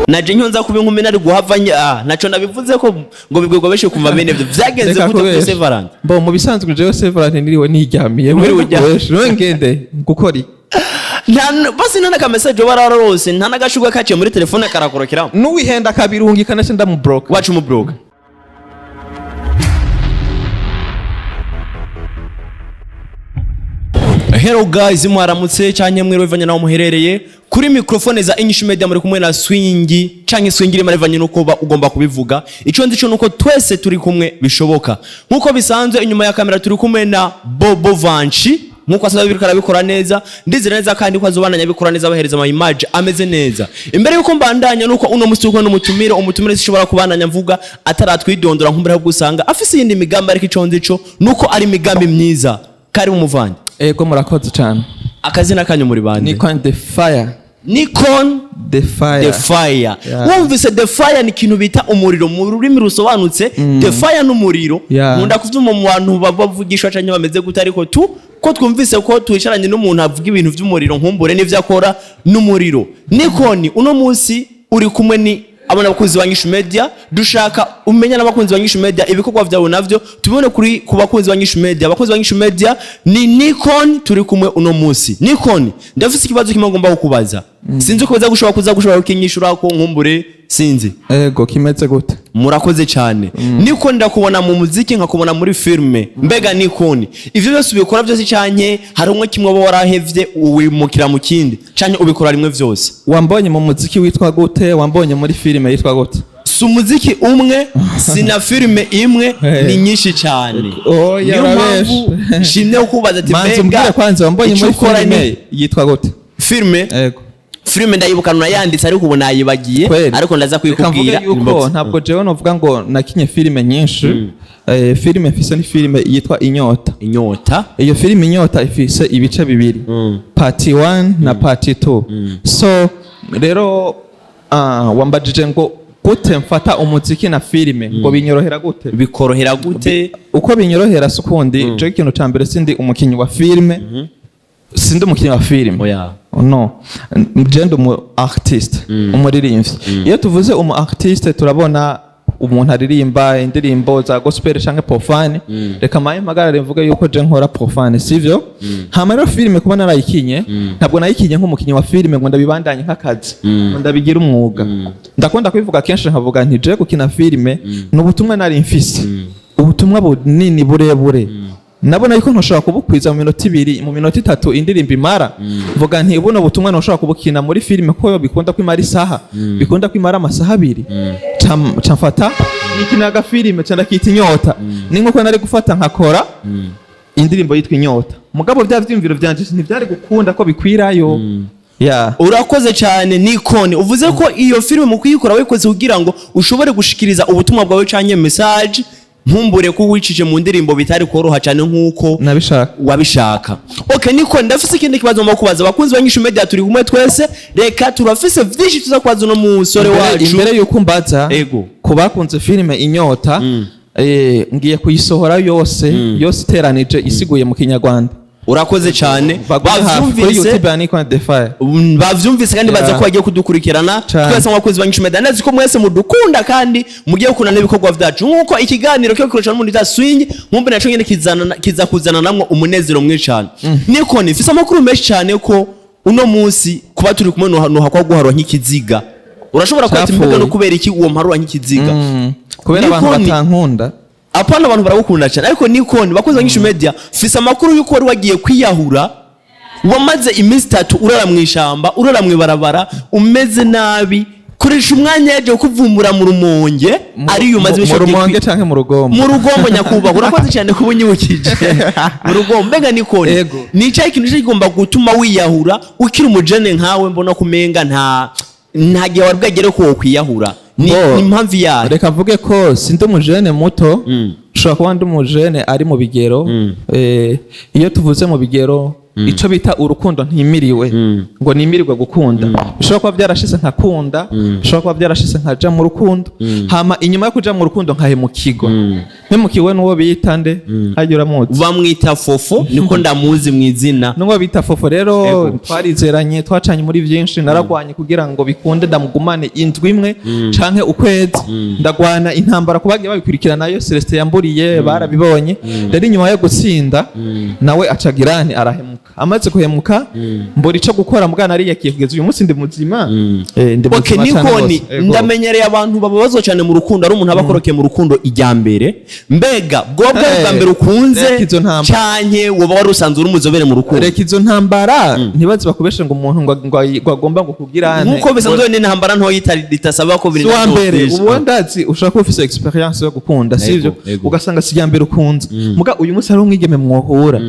naje nkyonza kuba inkumi nari guhavanya naco nabivuze ko ngo bigwego beshe kumva bene byo vyagenze gute kuri Severant bo mu bisanzwe jewe Severant niriwe niryamiye ngende gukora basi nana ka message bararose nta nagashugwa kaciye muri telefone karakorokera n'uwihenda kabirungikana se ndamubroka wacu mubroka. Hello guys, mwaramutse cyanye mwero bivanye naho muherereye kuri microphone za INYISHU media muri kumwe na Swingi canke Swingire marivanye nuko ugomba kubivuga ico ndico nuko twese turi kumwe bishoboka nkuko bisanzwe inyuma ya kamera turi kumwe na Bobo Vanchi nkuko asanzwe birikara bikora neza ndizira neza kandi ko azobananya bikora neza bahereza ama image ameze neza imbere yuko mbandanya nuko uno musuko n'umutumire umutumire sishobora kubandanya mvuga ataratwidondora nkumbere ahubwo usanga afise yindi migambi ariko ico ndico nuko ari migambi myiza kari umuvandi. Ego murakoze cyane. Akazina kanyu muri bande? Nikon the fire. Nikon the fire. The fire. Wumvise the fire ni kintu bita umuriro mu rurimi rusobanutse the fire n'umuriro. Nkunda kuvyuma mu bantu bavugisha cyane bameze gute ariko ko twumvise ko twisharanye n'umuntu avuga ibintu by'umuriro nkumbure n'ivyo akora n'umuriro. Nikon uno munsi uri kumwe ni abona bakunzi ba INYISHU media dushaka umenya n'abakunzi ba INYISHU media ibikorwa byawe navyo tubone kuri ku bakunzi ba INYISHU media abakunzi ba INYISHU media ni Nikon turi kumwe uno munsi. Nikon ndafise ikibazo kimwe ngomba kukubaza sinzi ko baza gushobora kukinyishura ko nkumbure sinzi. Ego kimeze gute? Murakoze cyane. Nikon ndakubona mu muziki nkakubona muri filme mbega Nikon ivyo byose ubikora byose cyanye hari umwe kimwe bo warahevye uwimukira mu kindi cyanye ubikora rimwe vyose. Wambonye mu muziki witwa gute? Wambonye muri filme yitwa gute? Si umuziki umwe sina filme imwe ni nyinshi cyane. Oh yarabeshe shimye ukubaza ati mbega mbwira kwanza wambonye muri filme yitwa gute? Filme ego filme ndayibuka nayanditse ariko ubu nayibagiye ariko ndaza kwikubwira ntabwo jewe novuga ngo nakinye filme nyinshi. Filme Afise ni filme yitwa Inyota. Iyo filme Inyota ifise ibice bibiri part 1 na part 2 so rero wambajije ngo gute mfata umuziki na filme ngo binyorohera gute bikorohera gute uko binyorohera sukundi je ikintu cyambere sindi umukinyi wa filme sindi umukinyi wa filme no je umu artist umuririmbyi iyo tuvuze umu artist turabona umuntu aririmba indirimbo za gospel canke profane reka maye magarare mvuga yuko je nkora profane sivyo hama rero filme kuba narayikinye ntabwo nayikinye nk'umukinyi wa filme ngo ndabibandanye nk'akazi ngo ndabigira umwuga ndakunda kwivuga kenshi nkavuga nti je gukina filme n'ubutumwa nari mfise ubutumwa bunini burebure nabona yuko ntoshobora kubukwiza mu minota 2 mu minota 3 indirimbo imara mvuga nti buno butumwa ntoshobora kubukina muri filme ko bikunda kwimara isaha bikunda kwimara amasaha 2 camfata nikinaga filme cyane kiti Inyota ni nkuko nari gufata nkakora indirimbo yitwa Inyota mugabo bya vyimviro byanje ntibyari gukunda ko bikwirayo. Urakoze cyane Nikon uvuze ko iyo filme mu kuyikora wikoze kugira ngo ushobore gushikiriza ubutumwa bwawe cyanye message nkumbure ko wicije mu ndirimbo bitari koroha cyane nkuko wabishaka. Okay Nikon ndafise ikindi kibazo mu kubaza abakunzi ba INYISHU media turi kumwe twese reka turafise vyinshi tuza kwaza no musore wacu imbere yuko mbaza ko bakunze filme Inyota ngiye kuyisohora yose iteranije isiguye mu Kinyarwanda. Urakoze cyane bavyumvise kandi baza ko bagiye kudukurikirana twese nk'abakozi ba INYISHU media neza ko mwese mudukunda kandi mugiye gukunda n'ibikorwa byacu nkuko ikiganiro cyo kurusha n'umuntu ta Swing nkumbe naco nyene kiza kuzana namwe umunezero mwinshi cyane. Niko nifise amakuru menshi cyane ko uno munsi kuba turi kumwe no hakwa guharwa nk'ikiziga urashobora kwatimbuka no kubera iki uwo mparuwa nk'ikiziga kubera abantu batankunda apana abantu baragukunda cyane ariko Nikon bakoze ba INYISHU media fisa makuru yuko wari wagiye kwiyahura wamaze iminsi 3 urara mu ishamba urara mu barabara umeze nabi kurisha umwanya yaje kuvumbura mu rumonge ari yumaze mu rumonge canke mu rugombo nyakuba urakoze cyane kubunyibukije mu rugombo mbega Nikon nicaye ikintu kigomba gutuma wiyahura ukiri umujene nkawe mbona kumenga nta gihe warbwagere ko kwiyahura ni impamvu yayo reka mvuge ko sindi umujene muto ushobora kuba ndi umujene ari mu bigero iyo tuvuze mu bigero ico bita urukundo ntimiriwe ngo nimirirwe gukunda bishobora kuba byarashize nkakunda bishobora kuba byarashize nkaja mu rukundo hama inyuma yo kuja mu rukundo nkahemukirwa mpemukiwe n'uwo bita nde hajya uramuzi bamwita fofo niko ndamuzi mu izina n'uwo bita fofo rero twarizeranye twacanye muri byinshi naragwanye kugira ngo bikunde ndamugumane indwi imwe canke ukwezi ndagwana intambara kubagiye babikurikirana nayo Celestin yamburiye barabibonye rero inyuma yo gutsinda nawe acagirane arahemuka amaze kuhemuka mbura ico gukora mugana ari yakiye kugeza uyu munsi ndi muzima ndi muzima Nikoni ndamenyereye abantu bababazo cyane mu rukundo ari umuntu abakorokeye mu rukundo ijyambere mbega bwobwo bwa mbere ukunze canke woba wari usanzwe uri umuzobere mu rukundo reka izo ntambara ntibazi bakubeshe ngo umuntu ngo agomba ngo kugirane nkuko bisanzwe ni ntambara nto yitasaba ko biri Wambere ubu ndazi ushaka ko ufise experience yo gukunda sivyo ugasanga sijyambere ukunze muga uyu munsi hari umwigeme mwohura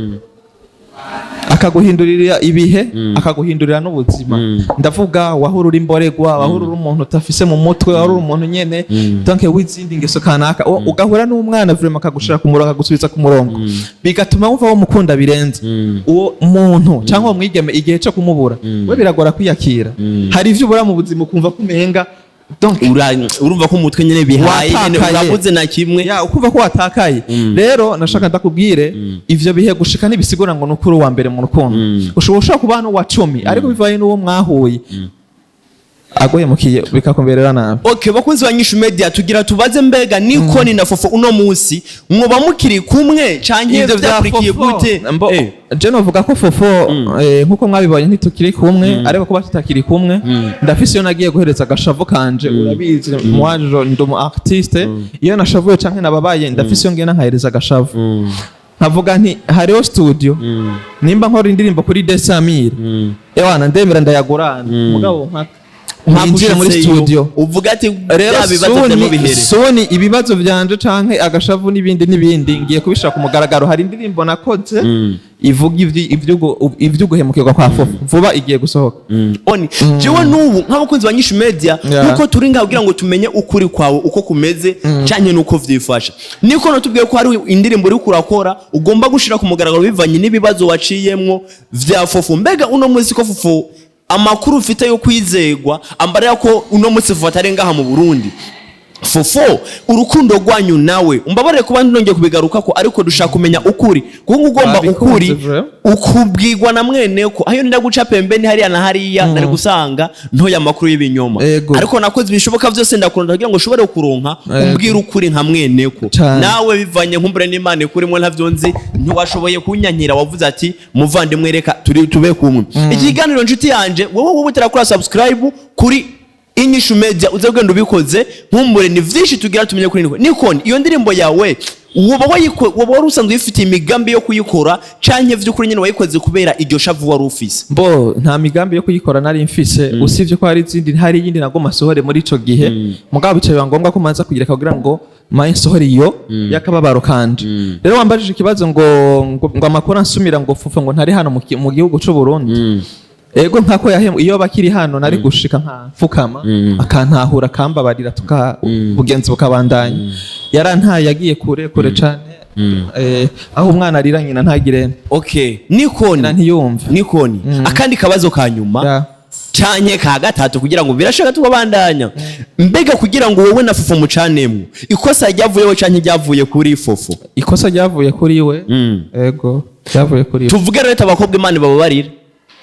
akaguhindurira ibihe akaguhindurira n'ubuzima ndavuga wahura uri imboregwa wahura uri umuntu utafise mu mutwe wahura uri umuntu nyene donc wizindi ngeso kanaka ugahura n'umwana vraiment akagushira ku murongo akagusubiza ku murongo bigatuma wumva wo mukunda birenze uwo muntu cyangwa umwigeme igihe cyo kumubura we biragora kwiyakira hari ivyo ubura mu buzima ukumva kumenga donc urumva ko umutwe nyene bihaye nyene urabuze na kimwe ya ukumva ko watakaye rero nashaka ndakubwire ivyo bihe gushika nibisigura ngo nukuri wa mbere mu rukundo ushobora kubana wa 10 ariko bivaye n'uwo mwahuye agoyemukiye bikakomberera nabi okay bakunzi ba Nyishu Media tugira tubaze mbega Nikoni na Fofo uno munsi mwoba mukiri kumwe canke vyapurikiye gute je novuga ko Fofo nkuko mwabibonye ntitukiri kumwe ariko kuba tutakiri kumwe ndafise yo nagiye guhereza agashavu kanje urabizi mwajo ndomo artiste iyo nashavuye canke nababaye ndafise yo ngena nkahereza agashavu nkavuga nti hariho studio nimba nkora indirimbo kuri Desamir ewana ndemera ndayagurana mugabo nkwinjira muri studio uvuga ati soni ibibazo byanje canke agashavu n'ibindi ngiye kubishaka ku mugaragaro hari indirimbo nakoze ivuga ivyo guhemukirwa kwa Fofo vuba igiye gusohoka oni jewe n'ubu nk'abakunzi ba Nyishu Media nuko turi ngaho kugira ngo tumenye ukuri kwawe uko kumeze canke nuko vyifasha niko no tubwiye ko hari indirimbo uri kurakora ugomba gushira ku mugaragaro bivanye n'ibibazo waciyemwo vya Fofo mbega uno munsi ko Fofo amakuru ufite yo kwizegwa ambarira ko uno munsi vatarenga mu Burundi Fofo urukundo rwanyu nawe umbabarire kuba ndongeye kubigaruka ko ariko dushaka kumenya ukuri kuko ugomba ukuri ukubwirwa na mwene ko ayo ndaguca pembeni hariya na hariya nari gusanga ntoya makuru y'ibinyoma ariko nakoze bishoboka byose ndakunda kugira ngo ushobore kuronka umbwira ukuri nka mwene ko nawe bivanye nkumbure n'Imana kuri mwe ntavyonzi ntiwashoboye kunyankira wavuze ati muvandimwe reka tube kumwe ikiganiro nshuti yanje wowe utarakora subscribe kuri Inyishu Media uzagenda ubikoze nkumbure ni vyinshi tugira tumenye kuri Nikoni iyo ndirimbo yawe woba wari usanzwe ufite imigambi yo kuyikora canke vy'ukuri nyene wayikoze kubera iryo shavu wari ufise nta migambi yo kuyikora nari mfise usivye ko hari yindi nagoma sohore muri ico gihe mugabo bicaye ngombwa ko manza kugira kugira ngo maye sohore iyo yakababaro kanje rero wambajije ikibazo ngo amakuru ansumira ngo Fofo ngo ntari hano mu gihugu c'u Burundi ego nkako iyo bakiri hano nari gushika nka fukama akantahura kambabarira bugenzi bukabandanya yarantaye yagiye kure cyane aho umwana arira nyina ntagire okay Nikoni ntiyumva Nikoni akandi kabazo kanyuma canke ka gatatu kugira ngo birashaka tukabandanya mbega kugira ngo wowe na Fofo mucanemwe ikosa ryavuyeho canke ryavuye kuri Fofo ikosa ryavuye kuri we ego ryavuye kuri we tuvuge rero abakobwa Imana bababarira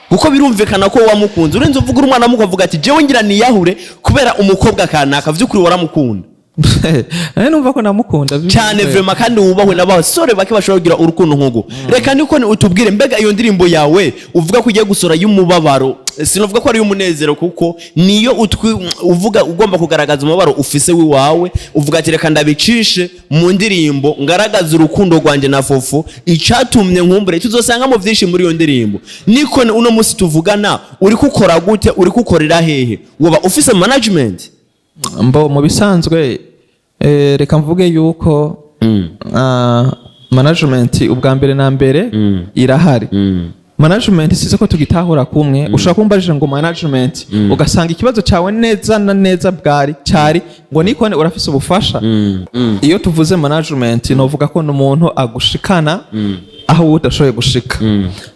kuko birumvikana ko wamukunze urenze uvuga umwana mukavuga ati jewe ngira niyahure kubera umukobwa kanaka vy'ukuri waramukunda numva ko namukunda cyane vraiment kandi wubahwe n'abasore bake bashobora kugira urukundo nk'ugo reka niko utubwire mbega iyo ndirimbo yawe uvuga ko ugiye gusora y'umubabaro sinovuga ko ari y'umunezero kuko niyo uvuga ugomba kugaragaza umubabaro ufise wiwawe uvuga ati reka ndabicishe mu ndirimbo ngaragaza urukundo rwanje na Fofo icatumye nkumbure tuzosanga mu vyinshi muri iyo ndirimbo niko uno munsi tuvugana uri kukora gute uri kukorera hehe woba ufise management mu bisanzwe reka mvuge yuko management ubwa mbere na mbere irahari management size ko tugitahura kumwe ushaka kumbajije ngo management ugasanga ikibazo cyawe neza na neza bwari cyari ngo Nikoni urafise ubufasha iyo tuvuze management novuga ko n'umuntu agushikana aho udashoboye gushika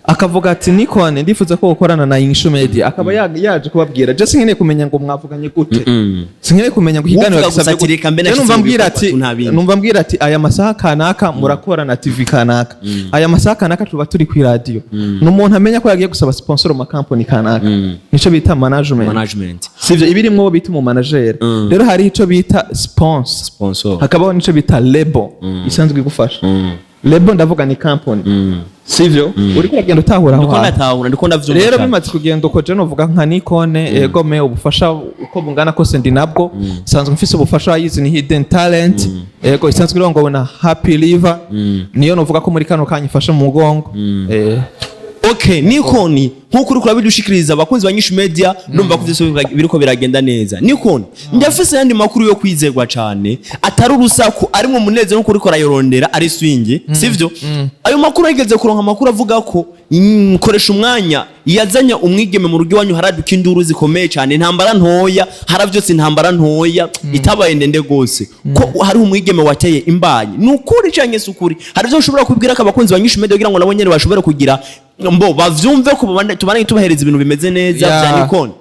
akavuga ati Nikon ndifuza ko ukorana na INYISHU Media akaba yaje kubabwira je sinkeneye kumenya ngo mwavuganye gute sinkeneye kumenya ngo ikiganiro gisabye numva mbwira ati aya masaha kanaka murakorana TV kanaka aya masaha kanaka tuba turi ku radio n'umuntu amenya ko yagiye gusaba sponsor mu company kanaka nico bita management sivyo ibirimwo bita mu manager rero hari ico bita sponsor hakabaho nico bita label isanzwe igufasha label ndavuga ni company sivyo uriko uragenda utahura aho ndiko ndavyumva rero bimaze kugenda uko je novuga nka Nikon ego me ubufasha uko bungana kose ndi nabwo sanzwe mfise ubufasha yizi ni hidden talent ego isanzwe irongowe na happy liver niyo novuga ko muri kano kanyifasha mu mugongo Okay, Nikon nkuko uri kurabidushikiriza abakunzi ba INYISHU Media numva ko vyose biriko biragenda neza. Nikon ndafise yandi makuru yo kwizegwa cyane atari urusaku ari mu munezero nkuko uri korayorondera ari swingi sivyo ayo makuru yigeze kuronka makuru avuga ko koresha umwanya yazanya umwigeme mu rugo wanyu haraduka induru zikomeye cyane intambara ntoya haravyose intambara ntoya itabaye ndende gose ko hari umwigeme wateye imbanyi nukuri canke sukuri hari byo ushobora kubwira ko abakunzi ba INYISHU Media kugira ngo nabo nyene bashobore kugira mbo bavyumve ko tubane tubahereza ibintu bimeze neza bya Nikon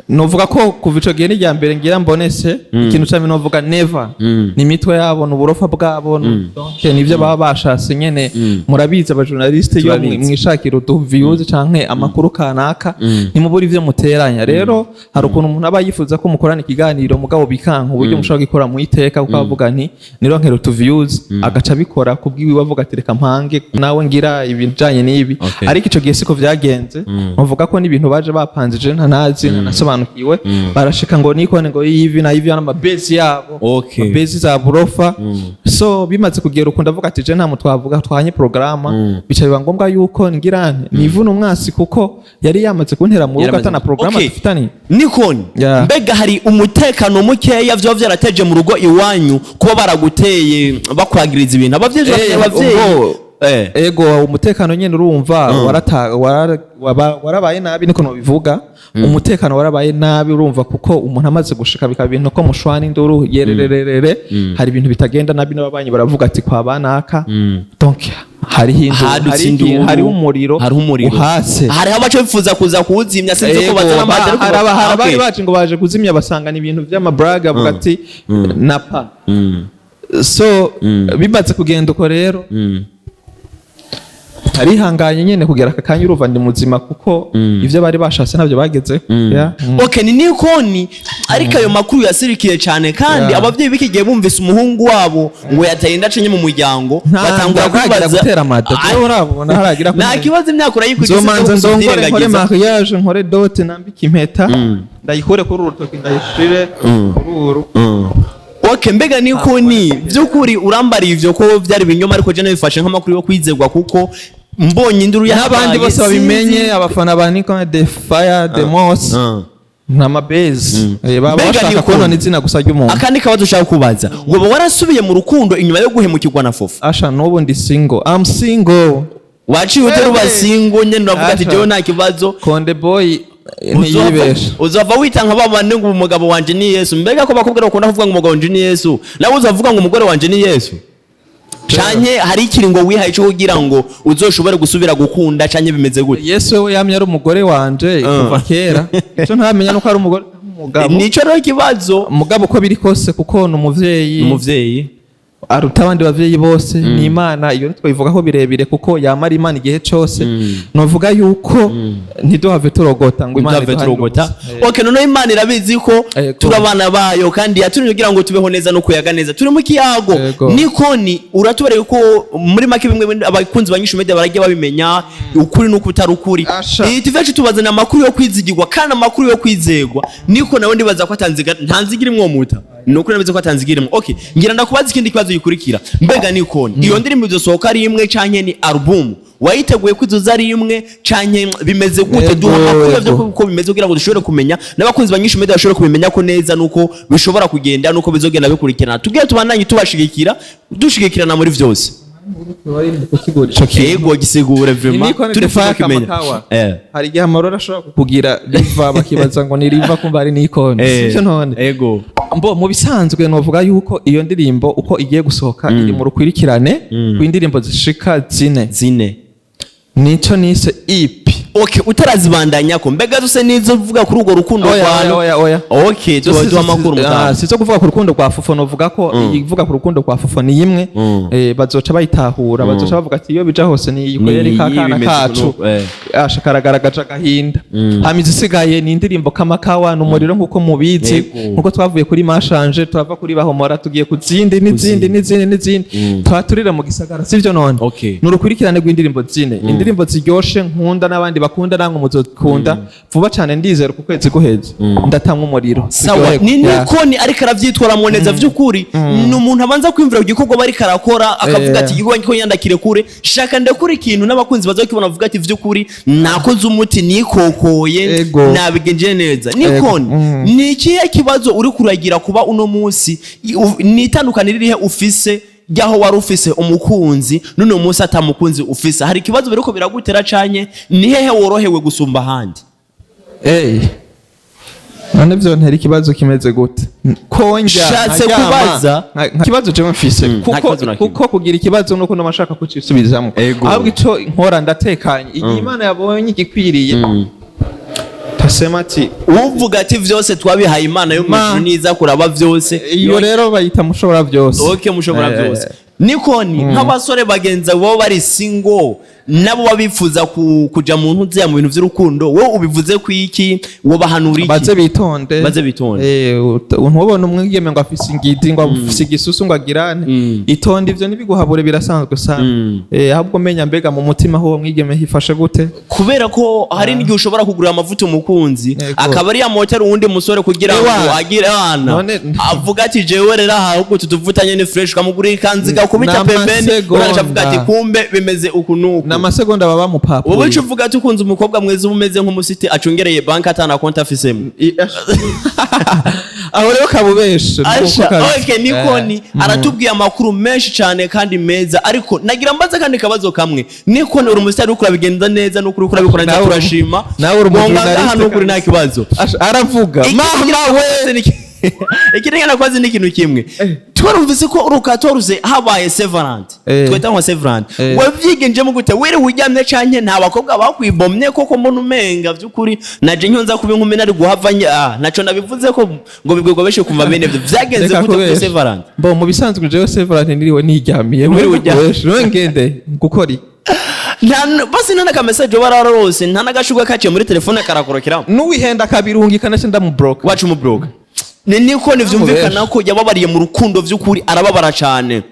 novuga ko kuva ico gihe n'ijya mbere ngira mbonese ikintu cyane novuga never ni mitwe yabo n'uburofa bwabo donc nivyo baba bashase nyene murabiza aba journaliste yo mwishakira utu views canke amakuru kanaka nimubura ivyo muteranya rero hari ukuntu umuntu aba yifuza ko mukorana ikiganiro mugabo bikanka uburyo mushaka gikora mu iteka uko bavuga ni nironkera utu views agaca bikora kubwiwe bavuga ati reka mpange nawe ngira ibijanye n'ibi ariko ico gihe siko vyagenze novuga ko n'ibintu baje bapanze je ntanazi nasobanukiwe barashika ngo Nikon ngo yivi na yivi na base yabo base za burofa so bimaze kugera uko ndavuga ati je nta mutwavuga twanye programa bica biba ngombwa yuko ngirane nivuna umwasi kuko yari yamaze kuntera mu rugo atana programa dufitani Nikon mbega hari umutekano mukeya vyo vyarateje mu rugo iwanyu kuba baraguteye bakwagiriza ibintu abavyeje ego umutekano nyene urumva warabaye nabi niko nobivuga umutekano warabaye nabi urumva kuko umuntu amaze gushika bika bintu ko mushwana induru yerererere hari ibintu bitagenda nabi n'ababanyi baravuga ati kwa banaka donc hari umuriro uhase hari abaco bifuza kuza kuwuzimya sinzi ko bazana madero harabari baje ngo baje kuzimya basangana ibintu vy'amabraga avuga ati napa so bimaze kugenda uko rero arihanganye nyene kugera akakanya uruva ndi muzima kuko ivyo bari bashase navyo bageze okay ni Nikon ariko ayo makuru yasirikiye cyane kandi abavyeyi bikigiye bumvise umuhungu wabo ngo yatayenda cenye mu muryango batangura kwibaza gutera amata urabona haragira ko nta kibazo imyaka urayikwikiza zomanza ndongore nkore mariage nkore dote nambika impeta ndayikore kuri urutoki ndayishire ururu Okay, mbega Nikon byukuri urambari ivyo ko vyari binyoma ariko je nabifashe nk'amakuru yo kwizegwa kuko mbonye induru y'abandi bose babimenye abafana ba Nikon the fire the most na base baba bashaka kubona n'izina gusa ry'umuntu akandi kabazo ushaka kubaza ngo warasubiye mu rukundo inyuma yo guhemukirwa na Fofu asha n'ubu ndi single I'm single waciye uteruba single nyene uravuga ati jewe nta kibazo Konde boy ntiyibesha uzava witanga babane ngo umugabo wanje ni Yesu mbega ko bakubwira ko ndavuga ngo umugabo wanje ni Yesu nawe uzavuga ngo umugore wanje ni Yesu canke hari ikiringo wihaye cyo kugira ngo uzoshobore gusubira gukunda canke bimeze gute Yesu we yamye ari umugore wanje kuva kera cyo ntamenya nuko ari umugore umugabo nico rero kibazo umugabo ko biri kose kuko no umuvyeyi aruta abandi bavyeyi bose ni Imana iyo twivuga ko birebire kuko yamara Imana igihe cyose novuga yuko ntiduhave turogota ngo Imana turogota okay none Imana irabizi ko turabana bayo kandi yatumye kugira ngo tubeho neza no kuyaga neza turi mu kiyago Nikon uratubereye ko muri make bimwe abakunzi ba INYISHU Media baragiye babimenya ukuri no kutarukuri itiveje tubazana amakuru yo kwizigirwa kandi amakuru yo kwizegwa Nikon nawe ndibaza ko ntanzigira imwo muta nuko nabize ko atanzigirimo okay ngira ndakubaza ikindi kibazo yikurikira mbega Nikon iyo ndirimbo izosohoka ari imwe canke ni album wayiteguye kwizuza ari imwe canke bimeze gute duha makuru byo kuko bimeze kugira ngo dushobore kumenya n'abakunzi ba INYISHU Media bashobore kumenya ko neza nuko bishobora kugenda nuko bizogenda bikurikirana tugiye tubananye tubashigikira dushigikirana muri vyose ego gisigure vraiment turi kumenya hari igihe amarora ashobora kugira riva bakibaza ngo ni riva kumva ari Nikon sivyo none ego mbo mu bisanzwe novuga yuko iyo ndirimbo uko igiye gusohoka iri mu rukwirikirane kw'indirimbo zishika zine nico nise EP. Okay, utarazibandanya ko mbega duse nizo uvuga kuri urwo rukundo rwano. Oya. Okay, tuba amakuru mutanga. Sizo kuvuga ku rukundo rwa Fofo novuga ko ivuga ku rukundo rwa Fofo ni imwe bazoca bayitahura bazoca bavuga ati iyo bija hose ni yikorera kakana kacu ashakaragaragaje agahinda. Hamize isigaye ni indirimbo kamakawa n'umuriro nkuko mubizi nkuko twavuye kuri mashanje turava kuri bahomora tugiye kuzindi n'izindi twaturira mu gisagara sivyo none. Nurukurikirane rw'indirimbo zine indirimbo ziryoshe nkunda n'abandi bakunda namwe muzokunda vuba cyane ndizera ku kwezi guheze ndatamwe umuriro. Sawa ni Nikon ariko aravyitwara mu neza vy'ukuri n'umuntu abanza kwimvira ku gikorwa bari karakora akavuga ati igikorwa ngiko yandakire kure shaka ndakuri ikintu n'abakunzi bazokibona bavuga ati vy'ukuri nakoze umuti nikokoye nabigenje neza. Nikon ni ikihe kibazo uri kuragira kuba uno munsi nitandukanirire ufise gaho wari ufise umukunzi none umunsi atamukunzi ufise hari kibazo biriko biragutera canye ni hehe worohewe gusumba handi? None byo ntari kibazo kimeze gute ko nshatse kubaza kibazo je mfise kuko kugira ikibazo nuko namashaka kucisubizamo ahubwo ico nkora ndatekanye igihe Imana yabonye igikwiriye tasema ati uvuga ati vyose twabihaye Imana yo mu niza kuraba vyose iyo rero bayita mushobora vyose. Okay, mushobora vyose. Nikoni nk'abasore bagenza bo bari single nabo babifuza kuja mu ntuze ya mu bintu vy'urukundo wowe ubivuze ku iki wo bahanura iki? Baze bitonde untubona umwigeme ngo afise ingidi ngo afise igisusu ngo agirane itonde ivyo nibiguhabure birasanzwe sana ahubwo menya mbega mu mutima ho mwigeme hifashe gute kubera ko hari n'igihe ushobora kugura amavuta umukunzi akaba ari amotera uwundi musore kugira ngo agire hana avuga ati jewe rero ahubwo tutuvutanye ni fresh kamugura ikanziga kubita pembeni uravuga ati kumbe bimeze ukunuko n'amasegonda baba mu papo wowe uvuga ati ukunze umukobwa mweze umeze nk'umusiti acungereye bank atana konta afise aho rero kabubeshe. Okay, Nikon aratubwiye amakuru menshi cyane kandi meza ariko nagira mbaza kandi kabazo kamwe Nikon uri umusitari ukura bigenda neza n'ukuri ukura bikora neza turashima nawe uri umunyamakuru n'ukuri nta kibazo aravuga mama we ikirenge nakwazi n'ikintu kimwe twarumvise ko urukatoruze habaye severant tweta nko severant wavyigenjemo gute were wijyamye canke nta bakobwa bakwibomye koko mbona umenga vy'ukuri naje nyonza kuba inkumi nari guhavanya naco nabivuze ko ngo bigwego beshe kumva bene byo vyagenze gute ku severant bo mu bisanzwe jewe severant niriwe niryamiye muri ngende gukori basi nana ka message bararose nta nagashugwa kaciye muri telefone karakorokera n'uwihenda kabirungi kana se ndamubroka wacu mu broker Nikon vyumvikana ko yababariye mu rukundo vy'ukuri arababara cyane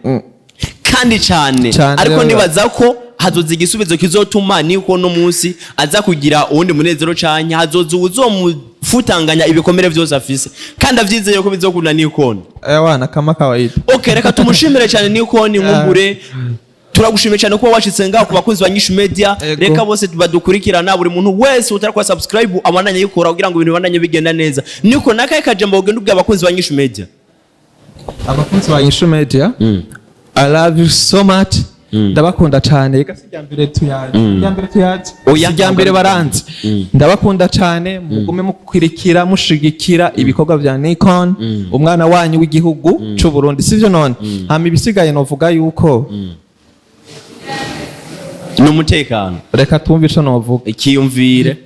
kandi cyane ariko nibaza ko hazoza igisubizo kizotuma Nikon no munsi aza kugira uwundi munezero cyane hazoza uzomufutanganya ibikomere vyose afise kandi avyizeye ko bizokunda Nikon wana kama kawaida. Okay, reka tumushimire cyane Nikon nk'umure turagushimiye cyane kuba washitse ngaho ku bakunzi ba Nyishu Media reka bose badukurikirana buri muntu wese utarakwa subscribe amananye yikora kugira ngo ibintu bandanye bigenda neza niko nakaye kajambo ugenda ubwa abakunzi ba Nyishu Media abakunzi ba Nyishu Media I love you so much ndabakunda cyane reka sijyambere tuyaje sijyambere baranze ndabakunda cyane mugume mukwirikira mushigikira ibikorwa bya Nikon umwana wanyu w'igihugu cy'u Burundi sivyo none hama ibisigaye novuga yuko n'umutekano reka twumve ico novuga ikiyumvire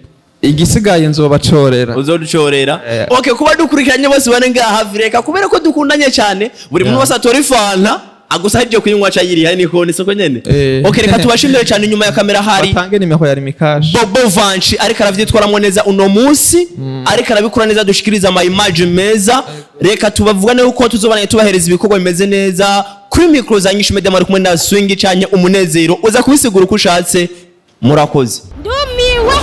igisigaye nzobacorera uzoducorera okay kuba dukurikiranye bose bane ngaha reka kubera ko dukundanye cyane buri muntu wese atora ifanta agusahije kuyinywa cyayiri hari Nikon isoko nyene okay reka tubashimire cyane nyuma ya kamera hari batange nimero ya Lumicash Bobo Vanchi ariko aravyitwaramo neza uno munsi ariko arabikora neza dushikiriza ama image meza reka tubavugane uko tuzobana tubahereza ibikorwa bimeze neza kuri micro za Nyishu Media muri kumwe na swing cyanye umunezero uza kubisigura uko ushatse murakoze ndumiwe.